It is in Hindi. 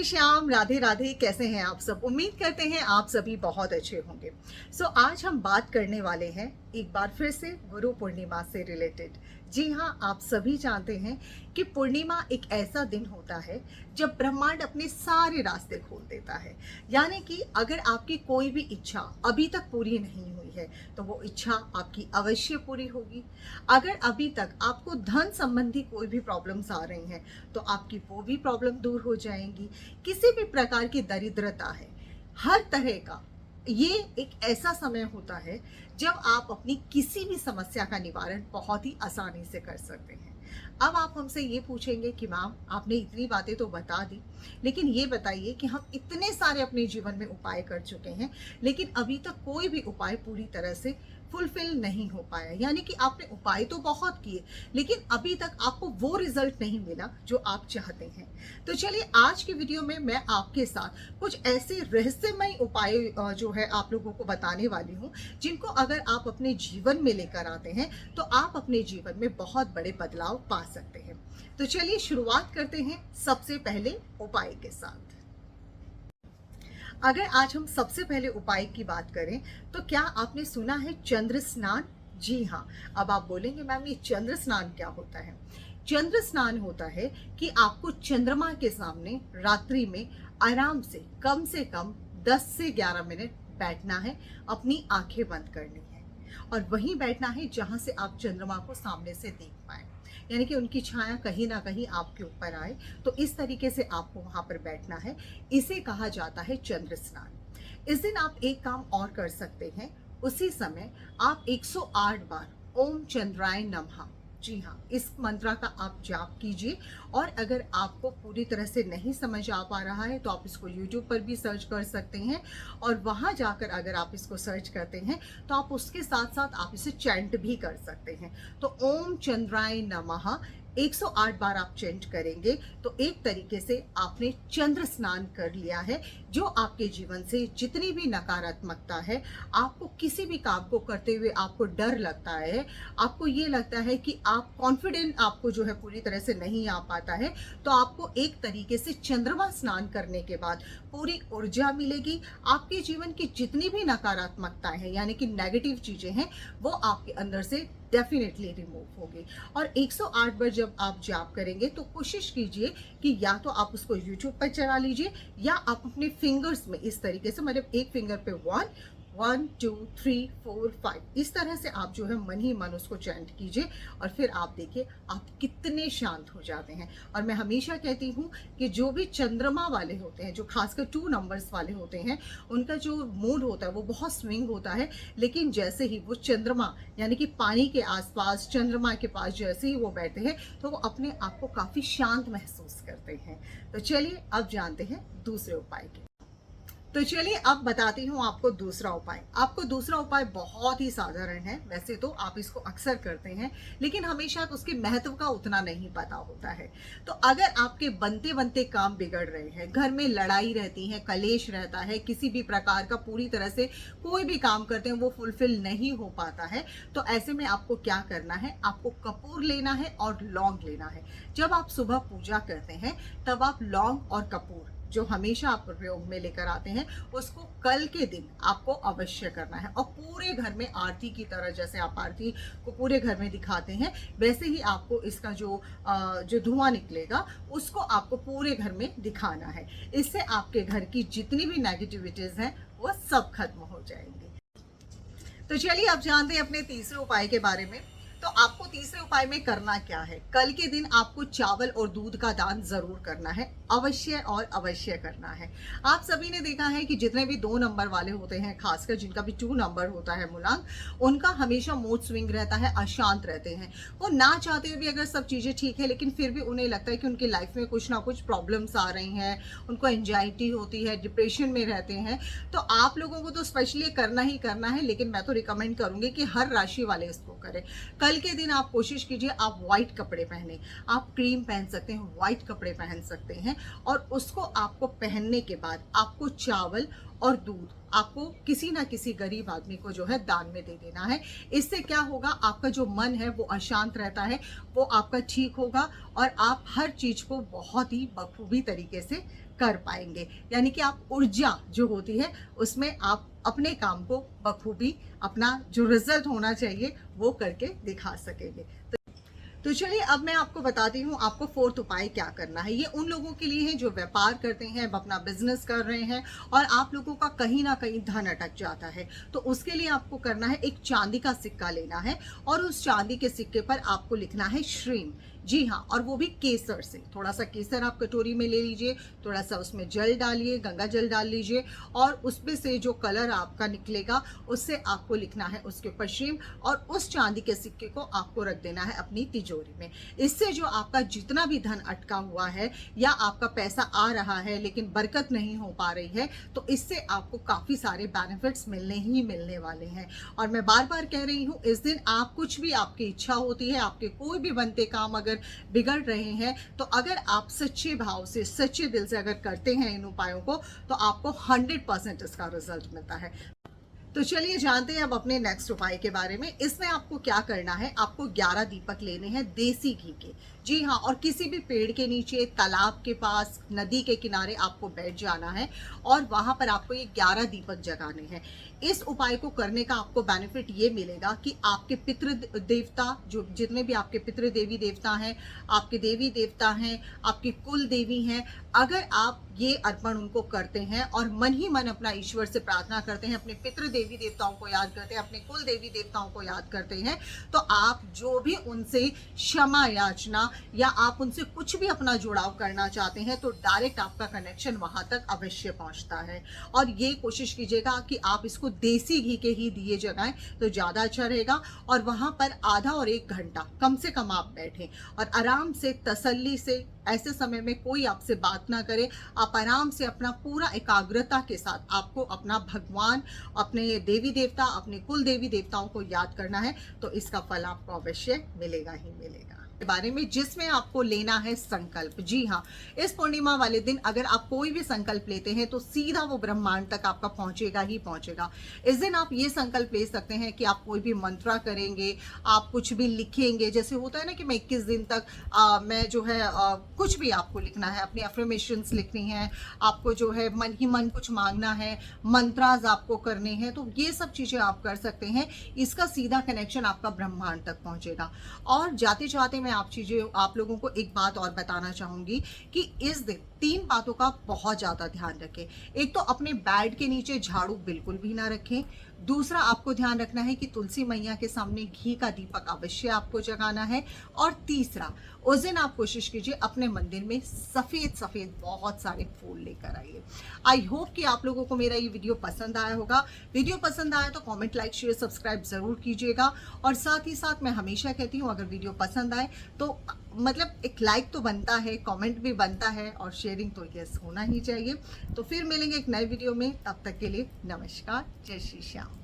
श्री श्याम, राधे राधे। कैसे हैं आप सब? उम्मीद करते हैं आप सभी बहुत अच्छे होंगे। आज हम बात करने वाले हैं एक बार फिर से गुरु पूर्णिमा से रिलेटेड। जी हाँ, आप सभी जानते हैं कि पूर्णिमा एक ऐसा दिन होता है जब ब्रह्मांड अपने सारे रास्ते खोल देता है। यानी कि अगर आपकी कोई भी इच्छा अभी तक पूरी नहीं हुई है तो वो इच्छा आपकी अवश्य पूरी होगी। अगर अभी तक आपको धन संबंधी कोई भी प्रॉब्लम्स आ रही हैं तो आपकी वो भी प्रॉब्लम दूर हो जाएंगी। किसी भी प्रकार की दरिद्रता है, हर तरह का ये एक ऐसा समय होता है जब आप अपनी किसी भी समस्या का निवारण बहुत ही आसानी से कर सकते हैं। अब आप हमसे ये पूछेंगे कि मैम, आपने इतनी बातें तो बता दी, लेकिन ये बताइए कि हम इतने सारे अपने जीवन में उपाय कर चुके हैं लेकिन अभी तक कोई भी उपाय पूरी तरह से फुलफिल नहीं हो पाया। यानी कि आपने उपाय तो बहुत किए लेकिन अभी तक आपको वो रिजल्ट नहीं मिला जो आप चाहते हैं। तो चलिए, आज की वीडियो में मैं आपके साथ कुछ ऐसे रहस्यमय उपाय जो है आप लोगों को बताने वाली हूँ, जिनको अगर आप अपने जीवन में लेकर आते हैं तो आप अपने जीवन में बहुत बड़े बदलाव पा सकते हैं। तो चलिए शुरुआत करते हैं सबसे पहले उपाय के साथ। अगर आज हम सबसे पहले उपाय की बात करें तो क्या आपने सुना है चंद्र स्नान? जी हाँ। अब आप बोलेंगे मैम, ये चंद्र स्नान क्या होता है? चंद्र स्नान होता है कि आपको चंद्रमा के सामने रात्रि में आराम से कम 10 से 11 मिनट बैठना है, अपनी आंखें बंद करनी है और वहीं बैठना है जहां से आप चंद्रमा को सामने से देख पाए, यानी कि उनकी छाया कहीं ना कहीं आपके ऊपर आए। तो इस तरीके से आपको वहां पर बैठना है। इसे कहा जाता है चंद्र स्नान। इस दिन आप एक काम और कर सकते हैं। उसी समय आप 108 बार ओम चंद्राय नमः, जी हाँ, इस मंत्र का आप जाप कीजिए। और अगर आपको पूरी तरह से नहीं समझ आ पा रहा है तो आप इसको YouTube पर भी सर्च कर सकते हैं और वहां जाकर अगर आप इसको सर्च करते हैं तो आप उसके साथ साथ आप इसे चैंट भी कर सकते हैं। तो ओम चंद्राय नमः 108 बार आप चेंट करेंगे तो एक तरीके से आपने चंद्र स्नान कर लिया है। जो आपके जीवन से जितनी भी नकारात्मकता है, आपको किसी भी काम को करते हुए आपको डर लगता है, आपको ये लगता है कि आप कॉन्फिडेंट आपको जो है पूरी तरह से नहीं आ पाता है, तो आपको एक तरीके से चंद्रमा स्नान करने के बाद पूरी ऊर्जा मिलेगी। आपके जीवन की जितनी भी नकारात्मकताएं हैं, यानी कि नेगेटिव चीजें हैं, वो आपके अंदर से डेफिनेटली रिमूव होगी। और 108 बार जब आप जाप करेंगे तो कोशिश कीजिए कि या तो आप उसको YouTube पर चला लीजिए या आप अपने फिंगर्स में इस तरीके से, मतलब एक फिंगर पे 1 2 3 4 5 इस तरह से आप जो है मन ही मन उसको चैंट कीजिए और फिर आप देखिए आप कितने शांत हो जाते हैं। और मैं हमेशा कहती हूँ कि जो भी चंद्रमा वाले होते हैं, जो खासकर 2 नंबर्स वाले होते हैं, उनका जो मूड होता है वो बहुत स्विंग होता है, लेकिन जैसे ही वो चंद्रमा यानी कि पानी के आसपास चंद्रमा के पास जैसे ही वो बैठते हैं तो वो अपने आप को काफी शांत महसूस करते हैं। तो चलिए अब जानते हैं दूसरे उपाय के। तो चलिए अब बताती हूँ आपको दूसरा उपाय। आपको दूसरा उपाय बहुत ही साधारण है। वैसे तो आप इसको अक्सर करते हैं लेकिन हमेशा उसके महत्व का उतना नहीं पता होता है। तो अगर आपके बनते बनते काम बिगड़ रहे हैं, घर में लड़ाई रहती है, कलेश रहता है, किसी भी प्रकार का पूरी तरह से कोई भी काम करते हैं वो फुलफिल नहीं हो पाता है, तो ऐसे में आपको क्या करना है? आपको कपूर लेना है और लौंग लेना है। जब आप सुबह पूजा करते हैं तब आप लौंग और कपूर जो हमेशा आप प्रयोग में लेकर आते हैं उसको कल के दिन आपको अवश्य करना है और पूरे घर में आरती की तरह, जैसे आप आरती को पूरे घर में दिखाते हैं वैसे ही आपको इसका जो धुआं निकलेगा उसको आपको पूरे घर में दिखाना है। इससे आपके घर की जितनी भी नेगेटिविटीज हैं वो सब खत्म हो जाएंगी। तो चलिए अब जानते हैं अपने तीसरे उपाय के बारे में। तो आपको तीसरे उपाय में करना क्या है? कल के दिन आपको चावल और दूध का दान जरूर करना है, अवश्य और अवश्य करना है। आप सभी ने देखा है कि जितने भी 2 नंबर वाले होते हैं, खासकर जिनका भी 2 नंबर होता है मूलांक, उनका हमेशा मूड स्विंग रहता है, अशांत रहते हैं। वो ना चाहते हुए भी अगर सब चीजें ठीक है लेकिन फिर भी उन्हें लगता है कि उनकी लाइफ में कुछ ना कुछ प्रॉब्लम्स आ रही हैं, उनको एंजाइटी होती है, डिप्रेशन में रहते हैं। तो आप लोगों को तो स्पेशली करना ही करना है, लेकिन मैं तो रिकमेंड करूंगी कि हर राशि वाले इसको करें। कल के दिन आप कोशिश कीजिए आप व्हाइट कपड़े पहने, आप क्रीम पहन सकते हैं, व्हाइट कपड़े पहन सकते हैं और उसको आपको पहनने के बाद आपको चावल और दूध आपको किसी ना किसी गरीब आदमी को जो है दान में दे देना है। इससे क्या होगा? आपका जो मन है वो अशांत रहता है, वो आपका ठीक होगा और आप हर चीज को बहुत ही बखूबी तरीके से कर पाएंगे। यानी कि आप ऊर्जा जो होती है उसमें आप अपने काम को बखूबी अपना जो रिजल्ट होना चाहिए वो करके दिखा सकेंगे। तो चलिए अब मैं आपको बताती हूँ आपको फोर्थ उपाय क्या करना है। ये उन लोगों के लिए है जो व्यापार करते हैं, अपना बिजनेस कर रहे हैं और आप लोगों का कहीं ना कहीं धन अटक जाता है। तो उसके लिए आपको करना है, एक चांदी का सिक्का लेना है और उस चांदी के सिक्के पर आपको लिखना है श्रीम। जी हाँ, और वो भी केसर से। थोड़ा सा केसर आप कटोरी में ले लीजिए, थोड़ा सा उसमें जल डालिए, गंगा जल डाल लीजिए और उसमें से जो कलर आपका निकलेगा उससे आपको लिखना है उसके ऊपर श्रीम, और उस चांदी के सिक्के को आपको रख देना है अपनी तिजोरी में। इससे जो आपका जितना भी धन अटका हुआ है या आपका पैसा आ रहा है लेकिन बरकत नहीं हो पा रही है, तो इससे आपको काफ़ी सारे बेनिफिट्स मिलने ही मिलने वाले हैं। और मैं बार बार कह रही हूँ, इस दिन आप कुछ भी आपकी इच्छा होती है, आपके कोई भी बनते काम अगर बिगड़ रहे हैं, तो अगर आप सच्चे भाव से, सच्चे दिल से अगर करते हैं इन उपायों को, तो आपको 100% इसका रिजल्ट मिलता है। तो चलिए जानते हैं अब अपने नेक्स्ट उपाय के बारे में। इसमें आपको क्या करना है, आपको 11 दीपक लेने हैं देसी घी के। जी हाँ, और किसी भी पेड़ के नीचे, तालाब के पास, नदी के किनारे आपको बैठ जाना है और वहां पर आपको ये 11 दीपक जगाने हैं। इस उपाय को करने का आपको बेनिफिट ये मिलेगा कि आपके पितृ देवता, जो जितने भी आपके पितृ देवी देवता हैं, आपके देवी देवता हैं, आपकी कुल देवी हैं, अगर आप ये अर्पण उनको करते हैं और मन ही मन अपना ईश्वर से प्रार्थना करते हैं, अपने पितृ देवी देवताओं को याद करते हैं, अपने कुल देवी देवताओं को याद करते हैं, तो आप जो भी उनसे क्षमा याचना या आप उनसे कुछ भी अपना जुड़ाव करना चाहते हैं, तो डायरेक्ट आपका कनेक्शन वहां तक अवश्य पहुंचता है। और ये कोशिश कीजिएगा कि आप इसको देसी घी के ही दिए जगाएं तो ज़्यादा अच्छा रहेगा। और वहां पर आधा और 1 घंटा कम से कम आप बैठें और आराम से, तसल्ली से, ऐसे समय में कोई आपसे बात ना करे, आप आराम से अपना पूरा एकाग्रता के साथ आपको अपना भगवान, अपने देवी देवता, अपने कुल देवी देवताओं को याद करना है, तो इसका फल आपको अवश्य मिलेगा ही मिलेगा। के बारे में जिसमें आपको लेना है संकल्प। जी हाँ, इस पूर्णिमा वाले दिन अगर आप कोई भी संकल्प लेते हैं तो सीधा वो ब्रह्मांड तक आपका पहुंचेगा ही पहुंचेगा। इस दिन आप ये संकल्प ले सकते हैं कि आप कोई भी मंत्रा करेंगे, आप कुछ भी लिखेंगे। जैसे होता है ना कि मैं 21 दिन तक मैं जो है कुछ भी आपको लिखना है, अपनी अफर्मेशंस लिखनी है, आपको जो है मन ही मन कुछ मांगना है, मंत्राज आपको करने हैं, तो ये सब चीज़ें आप कर सकते हैं। इसका सीधा कनेक्शन आपका ब्रह्मांड तक पहुंचेगा। और जाते जाते मैं आप लोगों को एक बात और बताना चाहूंगी कि इस दिन 3 बातों का बहुत ज्यादा ध्यान रखें। एक तो अपने बेड के नीचे झाड़ू बिल्कुल भी ना रखें। दूसरा, आपको ध्यान रखना है कि तुलसी मैया के सामने घी का दीपक अवश्य आपको जगाना है। और तीसरा, उस दिन आप कोशिश कीजिए अपने मंदिर में सफेद सफेद बहुत सारे फूल लेकर आइए। आई होप कि आप लोगों को मेरा ये वीडियो पसंद आया होगा। वीडियो पसंद आया तो कमेंट, लाइक, शेयर, सब्सक्राइब जरूर कीजिएगा। और साथ ही साथ मैं हमेशा कहती हूँ, अगर वीडियो पसंद आए तो मतलब एक लाइक तो बनता है, कमेंट भी बनता है और शेयरिंग तो यस होना ही चाहिए। तो फिर मिलेंगे एक नए वीडियो में, तब तक के लिए नमस्कार, जय श्री श्याम।